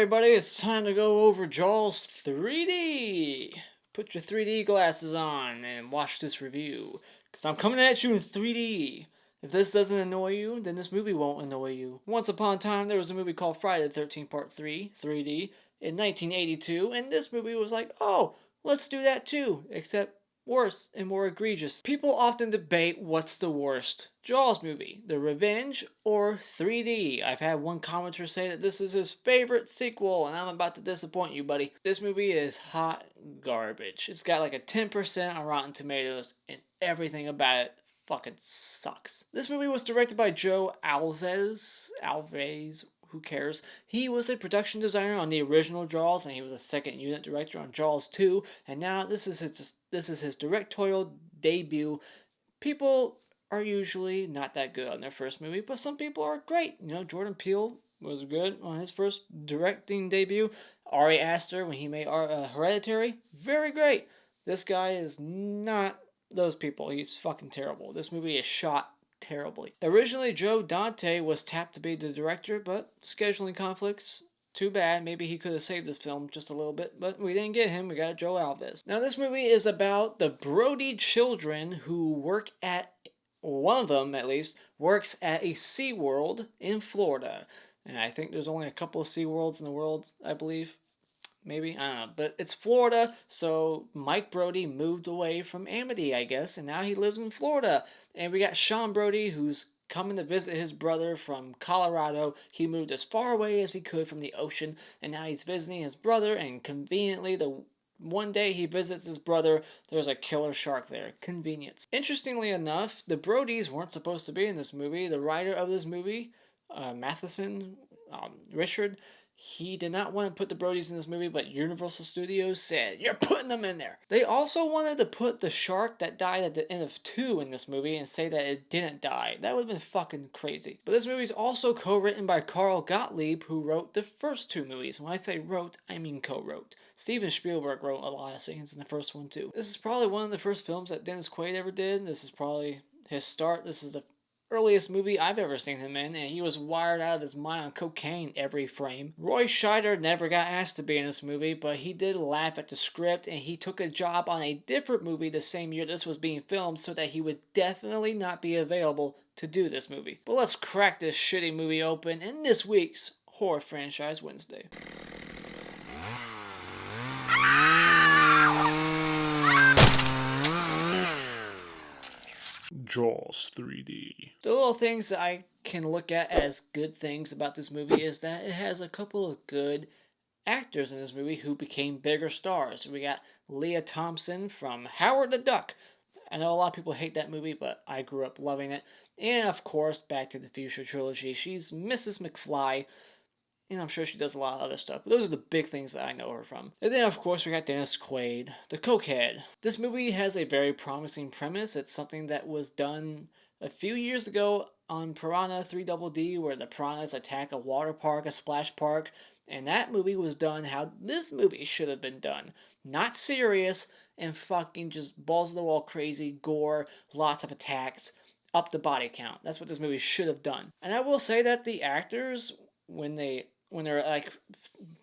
everybody, it's time to go over Jaws 3D. Put your 3D glasses on and watch this review, because I'm coming at you in 3D. If this doesn't annoy you, then this movie won't annoy you. Once upon a time, there was a movie called Friday the 13th Part 3, 3D, in 1982, and this movie was like, oh, let's do that too, except worse and more egregious. People often debate what's the worst Jaws movie, The Revenge or 3D. I've had one commenter say that this is his favorite sequel, and I'm about to disappoint you, buddy. This movie is hot garbage. It's got like a 10% on Rotten Tomatoes, and everything about it fucking sucks. This movie was directed by Joe Alvez, who cares? He was a production designer on the original Jaws, and he was a second unit director on Jaws 2, and now this is his directorial debut. People are usually not that good on their first movie, but some people are great. You know, Jordan Peele was good on his first directing debut. Ari Aster, when he made Hereditary, very great. This guy is not those people. He's fucking terrible. This movie is shot terribly. Originally, Joe Dante was tapped to be the director, but scheduling conflicts. Too bad. Maybe he could have saved this film just a little bit, but we didn't get him. We got Joe Alvez. Now, this movie is about the Brody children who work at, one of them at least, works at a SeaWorld in Florida. And I think there's only a couple of SeaWorlds in the world, I believe. Maybe, I don't know, but it's Florida, so Mike Brody moved away from Amity, I guess, and now he lives in Florida. And we got Sean Brody, who's coming to visit his brother from Colorado. He moved as far away as he could from the ocean, and now he's visiting his brother, and conveniently, the one day he visits his brother, there's a killer shark there. Convenience. Interestingly enough, the Brodys weren't supposed to be in this movie. The writer of this movie, Matheson, Richard, he did not want to put the Brodys in this movie, but Universal Studios said, you're putting them in there. They also wanted to put the shark that died at the end of 2 in this movie and say that it didn't die. That would have been fucking crazy. But this movie is also co-written by Carl Gottlieb, who wrote the first 2 movies. When I say wrote, I mean co-wrote. Steven Spielberg wrote a lot of scenes in the first one too. This is probably one of the first films that Dennis Quaid ever did. This is probably his start. This is the earliest movie I've ever seen him in, and he was wired out of his mind on cocaine every frame. Roy Scheider never got asked to be in this movie, but he did laugh at the script, and he took a job on a different movie the same year this was being filmed so that he would definitely not be available to do this movie. But let's crack this shitty movie open in this week's Horror Franchise Wednesday. Jaws 3D. The little things that I can look at as good things about this movie is that it has a couple of good actors in this movie who became bigger stars. We got Leah Thompson from Howard the Duck. I know a lot of people hate that movie, but I grew up loving it. And of course, Back to the Future trilogy. She's Mrs. McFly. And I'm sure she does a lot of other stuff. But those are the big things that I know her from. And then, of course, we got Dennis Quaid, the cokehead. This movie has a very promising premise. It's something that was done a few years ago on Piranha 3DD, where the piranhas attack a water park, a splash park. And that movie was done how this movie should have been done. Not serious and fucking just balls to the wall crazy, gore, lots of attacks, up the body count. That's what this movie should have done. And I will say that the actors, when they're like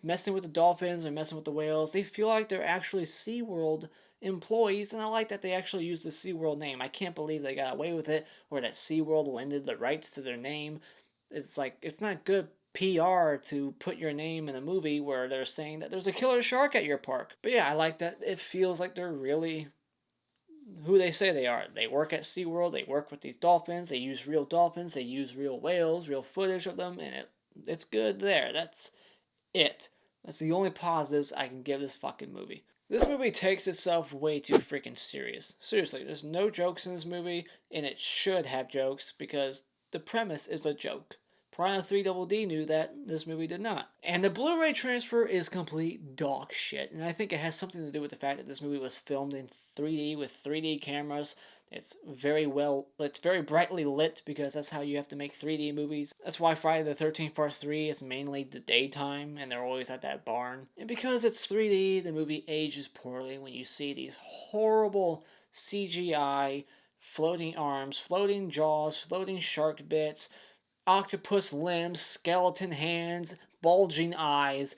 messing with the dolphins or messing with the whales, they feel like they're actually SeaWorld employees, and I like that they actually use the SeaWorld name. I can't believe they got away with it, or that SeaWorld lended the rights to their name. It's like, it's not good PR to put your name in a movie where they're saying that there's a killer shark at your park. But yeah, I like that it feels like they're really who they say they are. They work at SeaWorld, they work with these dolphins, they use real dolphins, they use real whales, real footage of them, and it's good there. That's it. That's the only positives I can give this fucking movie. This movie takes itself way too freaking serious. Seriously, there's no jokes in this movie, and it should have jokes because the premise is a joke. Piranha 3DD knew that, this movie did not. And the Blu-ray transfer is complete dog shit, and I think it has something to do with the fact that this movie was filmed in 3D with 3D cameras. It's very brightly lit because that's how you have to make 3D movies. That's why Friday the 13th Part 3 is mainly the daytime and they're always at that barn. And because it's 3D, the movie ages poorly when you see these horrible CGI floating arms, floating jaws, floating shark bits, octopus limbs, skeleton hands, bulging eyes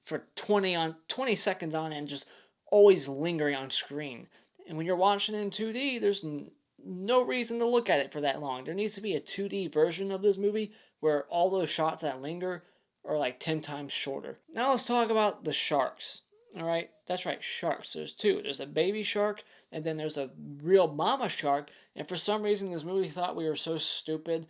for 20 seconds on end, just always lingering on screen. And when you're watching it in 2D, there's no reason to look at it for that long. There needs to be a 2D version of this movie where all those shots that linger are like 10 times shorter. Now let's talk about the sharks. Alright, that's right, sharks. There's two. There's a baby shark, and then there's a real mama shark. And for some reason, this movie thought we were so stupid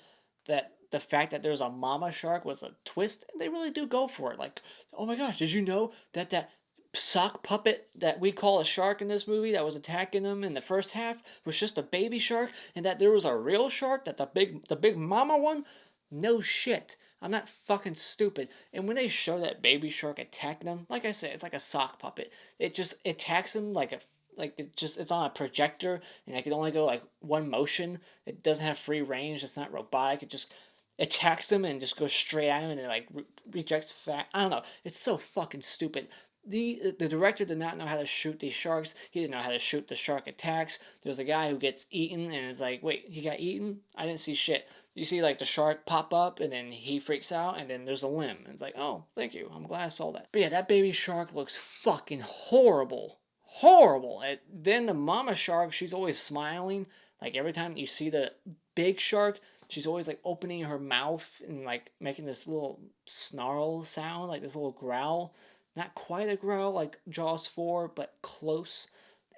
that the fact that there's a mama shark was a twist, and they really do go for it. Like, oh my gosh, did you know that sock puppet that we call a shark in this movie that was attacking them in the first half was just a baby shark, and that there was a real shark, that the big mama one? No shit. I'm not fucking stupid. And when they show that baby shark attacking them, like I said, it's like a sock puppet. It just attacks them it's on a projector, and it can only go like one motion. It doesn't have free range. It's not robotic. It just attacks them and just goes straight at him, and it like rejects fat. I don't know. It's so fucking stupid. The director did not know how to shoot these sharks. He didn't know how to shoot the shark attacks. There's a guy who gets eaten, and it's like, wait, he got eaten? I didn't see shit. You see like the shark pop up, and then he freaks out, and then there's a limb. And it's like, oh, thank you. I'm glad I saw that. But yeah, that baby shark looks fucking horrible. Horrible. And then the mama shark, she's always smiling. Like every time you see the big shark, she's always like opening her mouth and like making this little snarl sound, like this little growl. Not quite a growl like Jaws 4, but close.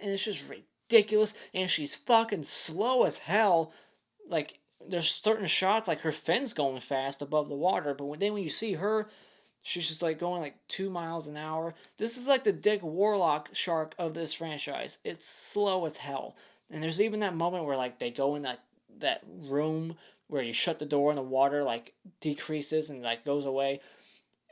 And it's just ridiculous. And she's fucking slow as hell. Like, there's certain shots, like her fin's going fast above the water. But when you see her, she's just like going like 2 miles an hour. This is like the Dick Warlock shark of this franchise. It's slow as hell. And there's even that moment where like they go in that room where you shut the door and the water like decreases and like goes away.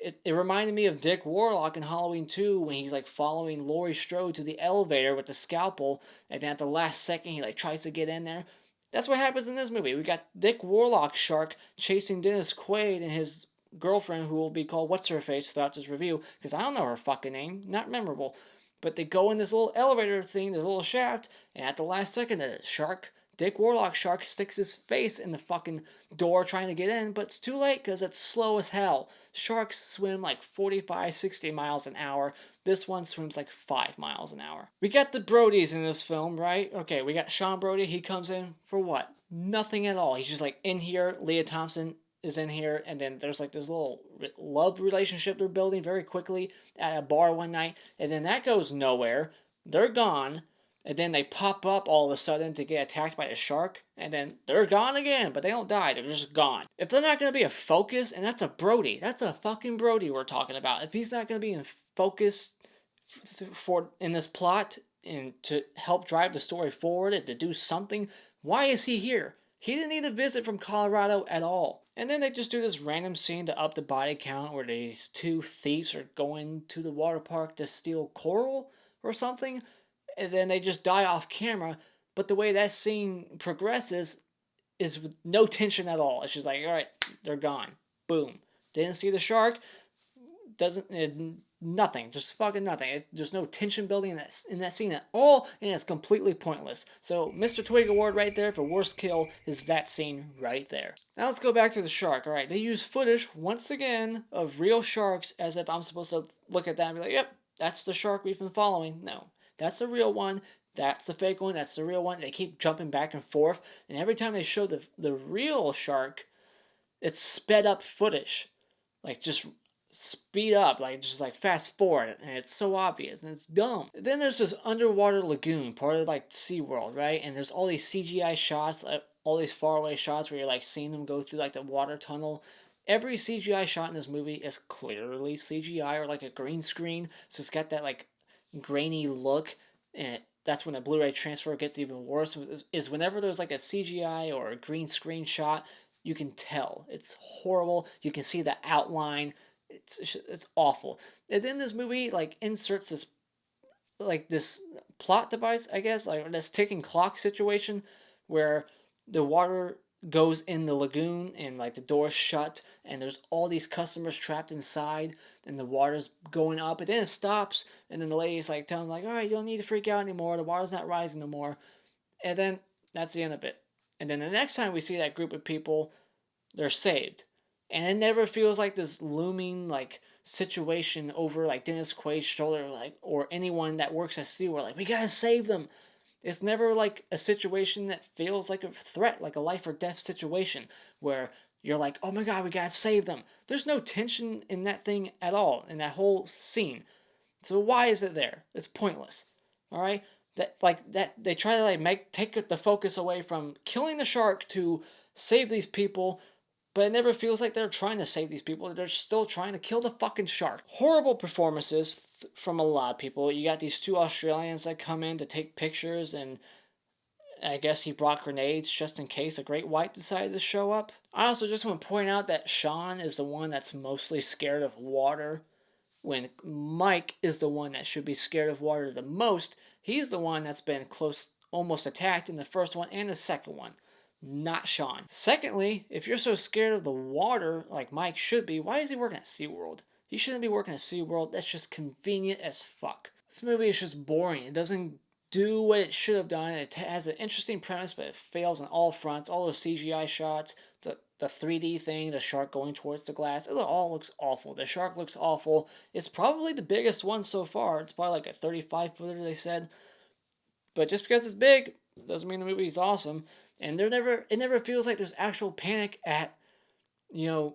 It reminded me of Dick Warlock in Halloween 2 when he's like following Laurie Strode to the elevator with the scalpel, and then at the last second he like tries to get in there. That's what happens in this movie. We got Dick Warlock shark chasing Dennis Quaid and his girlfriend, who will be called What's Her Face throughout this review, because I don't know her fucking name, not memorable. But they go in this little elevator thing, this little shaft, and at the last second the shark, Dick Warlock shark, sticks his face in the fucking door trying to get in, but it's too late because it's slow as hell. Sharks swim like 45, 60 miles an hour. This one swims like 5 miles an hour. We got the Brodies in this film, right? Okay, we got Sean Brody. He comes in for what? Nothing at all. He's just like in here. Leah Thompson is in here, and then there's like this little love relationship they're building very quickly at a bar one night, and then that goes nowhere. They're gone. And then they pop up all of a sudden to get attacked by a shark, and then they're gone again, but they don't die, they're just gone. If they're not going to be a focus, and that's a Brody, that's a fucking Brody we're talking about. If he's not going to be in focus in this plot and to help drive the story forward and to do something, why is he here? He didn't need a visit from Colorado at all. And then they just do this random scene to up the body count where these two thieves are going to the water park to steal coral or something. And then they just die off camera. But the way that scene progresses is with no tension at all. It's just like, all right, they're gone. Boom. Didn't see the shark. Nothing. Just fucking nothing. There's no tension building in that scene at all, and it's completely pointless. So, Mr. Twig Award right there for worst kill is that scene right there. Now let's go back to the shark. All right, they use footage, once again, of real sharks as if I'm supposed to look at that and be like, yep, that's the shark we've been following. No. That's the real one. That's the fake one. That's the real one. They keep jumping back and forth. And every time they show the real shark, it's sped up footage. Like, just speed up. Like, just like fast forward. And it's so obvious. And it's dumb. And then there's this underwater lagoon, part of like SeaWorld, right? And there's all these CGI shots, all these faraway shots where you're like seeing them go through like the water tunnel. Every CGI shot in this movie is clearly CGI or like a green screen. So it's got that like grainy look, and that's when the Blu-ray transfer gets even worse, is whenever there's like a CGI or a green screen shot, you can tell. It's horrible. You can see the outline. It's awful. And then this movie like inserts this plot device, I guess, like this ticking clock situation where the water goes in the lagoon and like the door's shut and there's all these customers trapped inside and the water's going up, and then it stops, and then the lady's like telling them like, all right, you don't need to freak out anymore, the water's not rising no more. And then that's the end of it. And then the next time we see that group of people, they're saved. And it never feels like this looming like situation over like Dennis Quaid's shoulder, like, or anyone that works at SeaWorld, like, we gotta save them. It's never like a situation that feels like a threat, like a life or death situation where you're like, oh my god, we gotta save them. There's no tension in that thing at all, in that whole scene. So why is it there? It's pointless. All right? That they try to like take the focus away from killing the shark to save these people, but it never feels like they're trying to save these people. They're still trying to kill the fucking shark. Horrible performances from a lot of people. You got these two Australians that come in to take pictures, and I guess he brought grenades just in case a great white decided to show up. I also just want to point out that Sean is the one that's mostly scared of water, when Mike is the one that should be scared of water the most. He's the one that's been close, almost attacked in the first one and the second one, not Sean. Secondly, if you're so scared of the water like Mike should be, why is he working at SeaWorld? He shouldn't be working at SeaWorld. That's just convenient as fuck. This movie is just boring. It doesn't do what it should have done. It has an interesting premise, but it fails on all fronts. All those CGI shots, the 3D thing, the shark going towards the glass, it all looks awful. The shark looks awful. It's probably the biggest one so far. It's probably like a 35-footer, they said. But just because it's big doesn't mean the movie's awesome. And it never feels like there's actual panic at, SeaWorld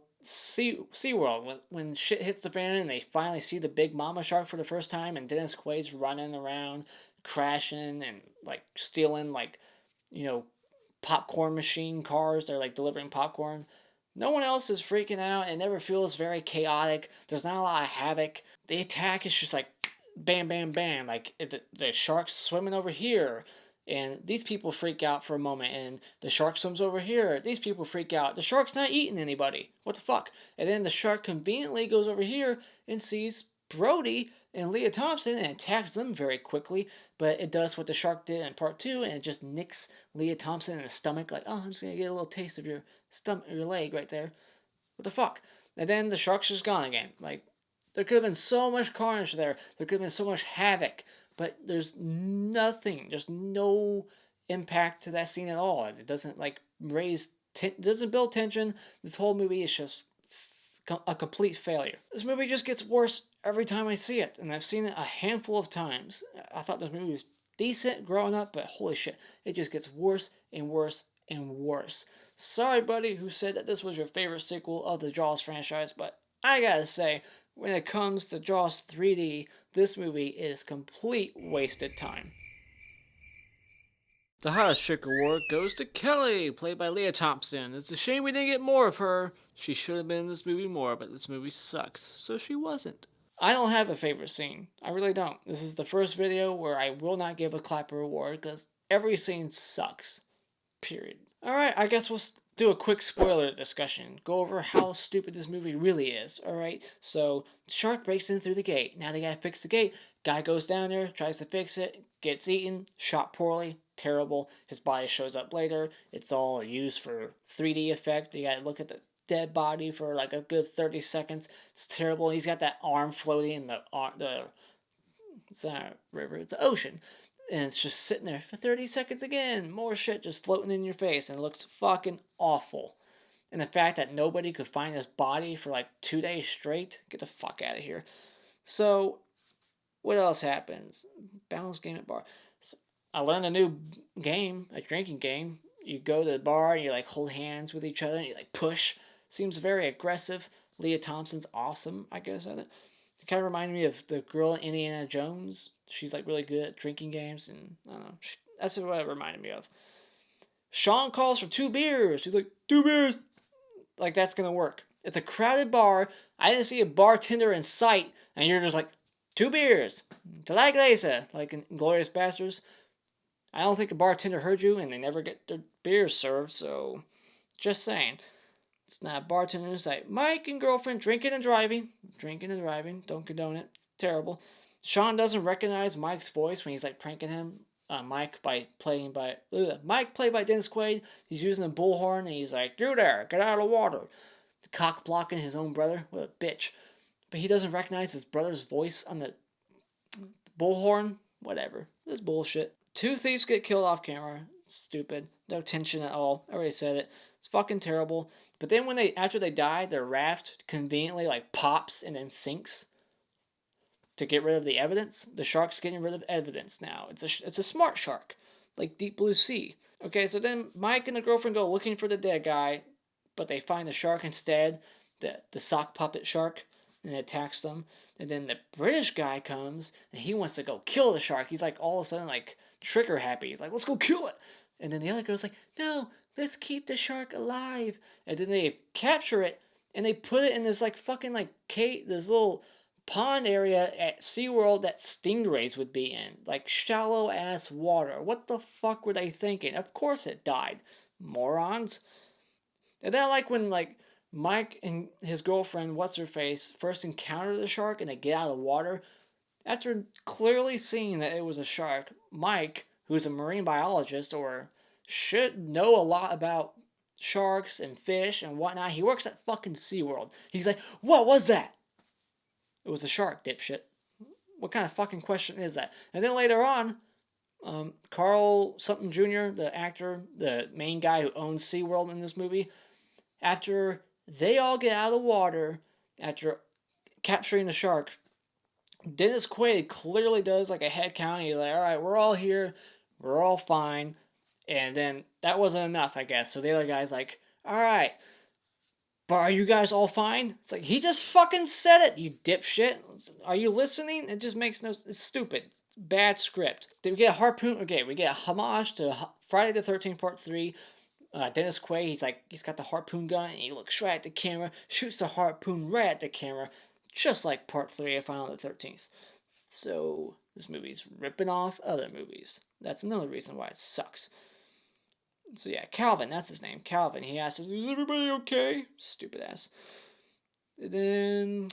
when shit hits the fan and they finally see the big mama shark for the first time, and Dennis Quaid's running around crashing and like stealing like, popcorn machine cars. They're like delivering popcorn. No one else is freaking out. It never feels very chaotic. There's not a lot of havoc. The attack is just like bam, bam, bam. Like the shark's swimming over here, and these people freak out for a moment, and the shark swims over here. These people freak out. The shark's not eating anybody. What the fuck? And then the shark conveniently goes over here and sees Brody and Leah Thompson and attacks them very quickly. But it does what the shark did in part two, and it just nicks Leah Thompson in the stomach. Like, oh, I'm just gonna get a little taste of your stomach, your leg right there. What the fuck? And then the shark's just gone again. Like, there could have been so much carnage there. There could have been so much havoc. But there's nothing. There's no impact to that scene at all. It doesn't like it doesn't build tension. This whole movie is just a complete failure. This movie just gets worse every time I see it, and I've seen it a handful of times. I thought this movie was decent growing up, but holy shit, it just gets worse and worse and worse. Sorry, buddy, who said that this was your favorite sequel of the Jaws franchise, but I gotta say, when it comes to Jaws 3D, this movie is complete wasted time. The hottest chick award goes to Kelly, played by Leah Thompson. It's a shame we didn't get more of her. She should have been in this movie more, but this movie sucks, so she wasn't. I don't have a favorite scene. I really don't. This is the first video where I will not give a clapper award because every scene sucks. Period. Alright, I guess we'll do a quick spoiler discussion. Go over how stupid this movie really is. Alright, so shark breaks in through the gate. Now they gotta fix the gate. Guy goes down there, tries to fix it, gets eaten, shot poorly, terrible. His body shows up later. It's all used for 3D effect. You gotta look at the dead body for like a good 30 seconds. It's terrible. He's got that arm floating in the it's not a river, it's an ocean. And it's just sitting there for 30 seconds again. More shit just floating in your face, and it looks fucking awful. And the fact that nobody could find his body for like 2 days straight, get the fuck out of here. So, what else happens? Balance game at bar. So, I learned a new game, a drinking game. You go to the bar and you like hold hands with each other and you like push. Seems very aggressive. Leah Thompson's awesome, I guess, at it. It kind of reminded me of the girl in Indiana Jones. She's like really good at drinking games, and I don't know. That's what it reminded me of. Sean calls for 2 beers. She's like, 2 beers. Like, that's going to work. It's a crowded bar. I didn't see a bartender in sight, and you're just like, 2 beers. To like Lisa. Like in Glorious Bastards. I don't think a bartender heard you, and they never get their beers served, so just saying. It's not a bartender in sight. Mike and girlfriend drinking and driving. Drinking and driving. Don't condone it. It's terrible. Sean doesn't recognize Mike's voice when he's like pranking him. Mike played by Dennis Quaid. He's using a bullhorn and he's like, "You there, get out of the water." Cock blocking his own brother. What a bitch. But he doesn't recognize his brother's voice on the bullhorn. Whatever. This bullshit. 2 thieves get killed off camera. Stupid. No tension at all. I already said it. It's fucking terrible. But then after they die, their raft conveniently like pops and then sinks to get rid of the evidence. The shark's getting rid of evidence now. It's a smart shark, like Deep Blue Sea. Okay, so then Mike and the girlfriend go looking for the dead guy, but they find the shark instead, the sock puppet shark, and it attacks them. And then the British guy comes and he wants to go kill the shark. He's like all of a sudden like trigger happy. He's like, let's go kill it. And then the other girl's like, no, let's keep the shark alive. And then they capture it and they put it in this like fucking like this little pond area at SeaWorld that stingrays would be in. Like shallow ass water. What the fuck were they thinking? Of course it died. Morons. And then like when like Mike and his girlfriend, what's her face, first encounter the shark and they get out of the water, after clearly seeing that it was a shark, Mike, who's a marine biologist or should know a lot about sharks and fish and whatnot, he works at fucking SeaWorld. He's like, what was that? It was a shark, dipshit. What kind of fucking question is that? And then later on, Carl something Jr., the actor, the main guy who owns SeaWorld in this movie, after they all get out of the water, after capturing the shark, Dennis Quaid clearly does like a head count. He's like, all right, we're all here. We're all fine. And then that wasn't enough, I guess. So the other guy's like, all right, but are you guys all fine? It's like, he just fucking said it, you dipshit. Are you listening? It just makes no... It's stupid. Bad script. Did we get a harpoon? Okay, we get a homage to Friday the 13th Part 3. Dennis Quaid, he's got the harpoon gun, and he looks right at the camera, shoots the harpoon right at the camera, just like Part 3 of Final the 13th. So, this movie's ripping off other movies. That's another reason why it sucks. So yeah, Calvin, that's his name, Calvin. He asks, is everybody okay? Stupid ass. And then,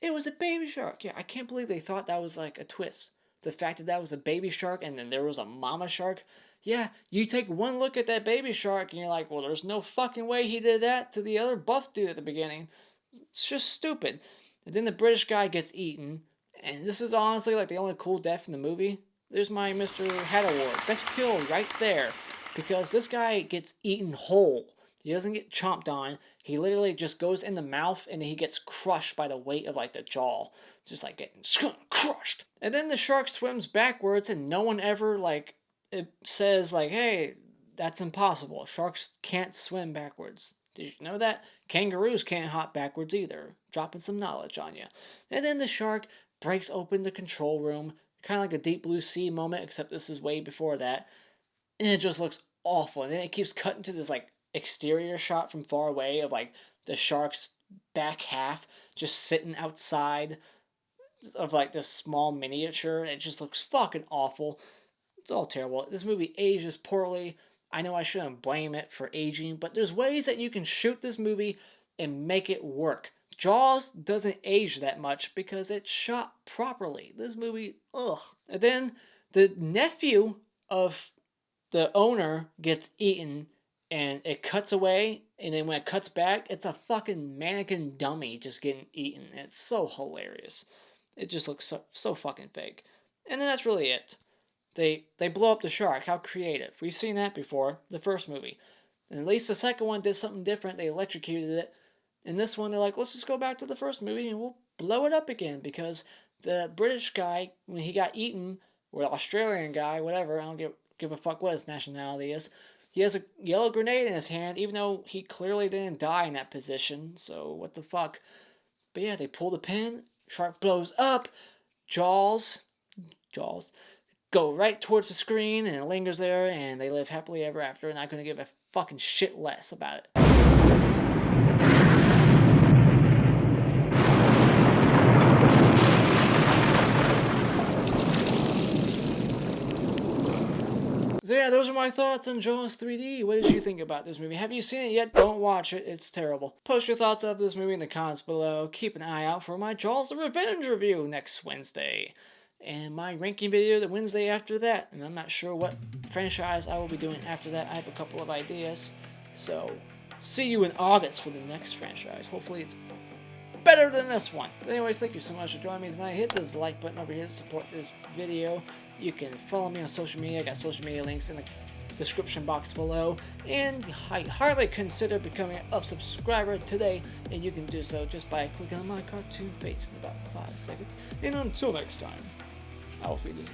it was a baby shark. Yeah, I can't believe they thought that was like a twist. The fact that was a baby shark, and then there was a mama shark. Yeah, you take one look at that baby shark, and you're like, well, there's no fucking way he did that to the other buff dude at the beginning. It's just stupid. And then the British guy gets eaten, and this is honestly like the only cool death in the movie. There's my Mr. Hat Award. Best kill right there. Because this guy gets eaten whole. He doesn't get chomped on. He literally just goes in the mouth, and he gets crushed by the weight of like the jaw. Just like getting crushed. And then the shark swims backwards, and no one ever like... It says like, hey, that's impossible. Sharks can't swim backwards. Did you know that? Kangaroos can't hop backwards either. Dropping some knowledge on you. And then the shark breaks open the control room. Kind of like a Deep Blue Sea moment, except this is way before that. And it just looks awful. And then it keeps cutting to this like exterior shot from far away of like the shark's back half just sitting outside of like this small miniature. It just looks fucking awful. It's all terrible. This movie ages poorly. I know I shouldn't blame it for aging, but there's ways that you can shoot this movie and make it work. Jaws doesn't age that much because it's shot properly. This movie, ugh. And then the nephew of the owner gets eaten, and it cuts away, and then when it cuts back, it's a fucking mannequin dummy just getting eaten. It's so hilarious. It just looks so fucking fake. And then that's really it. They blow up the shark. How creative. We've seen that before, the first movie. And at least the second one did something different. They electrocuted it. In this one, they're like, let's just go back to the first movie and we'll blow it up again. Because the British guy, when he got eaten, or the Australian guy, whatever, I don't give a fuck what his nationality is, he has a yellow grenade in his hand, even though he clearly didn't die in that position. So, what the fuck? But yeah, they pull the pin, shark blows up, Jaws, go right towards the screen, and it lingers there, and they live happily ever after, and I'm gonna give a fucking shit less about it. So yeah, those are my thoughts on Jaws 3D. What did you think about this movie? Have you seen it yet? Don't watch it. It's terrible. Post your thoughts of this movie in the comments below. Keep an eye out for my Jaws the Revenge review next Wednesday. And my ranking video the Wednesday after that. And I'm not sure what franchise I will be doing after that. I have a couple of ideas. So, see you in August for the next franchise. Hopefully it's better than this one. But anyways, thank you so much for joining me tonight. Hit this like button over here to support this video. You can follow me on social media. I got social media links in the description box below, and I highly consider becoming a subscriber today, and you can do so just by clicking on my cartoon face in about 5 seconds. And until next time, I'll feed you.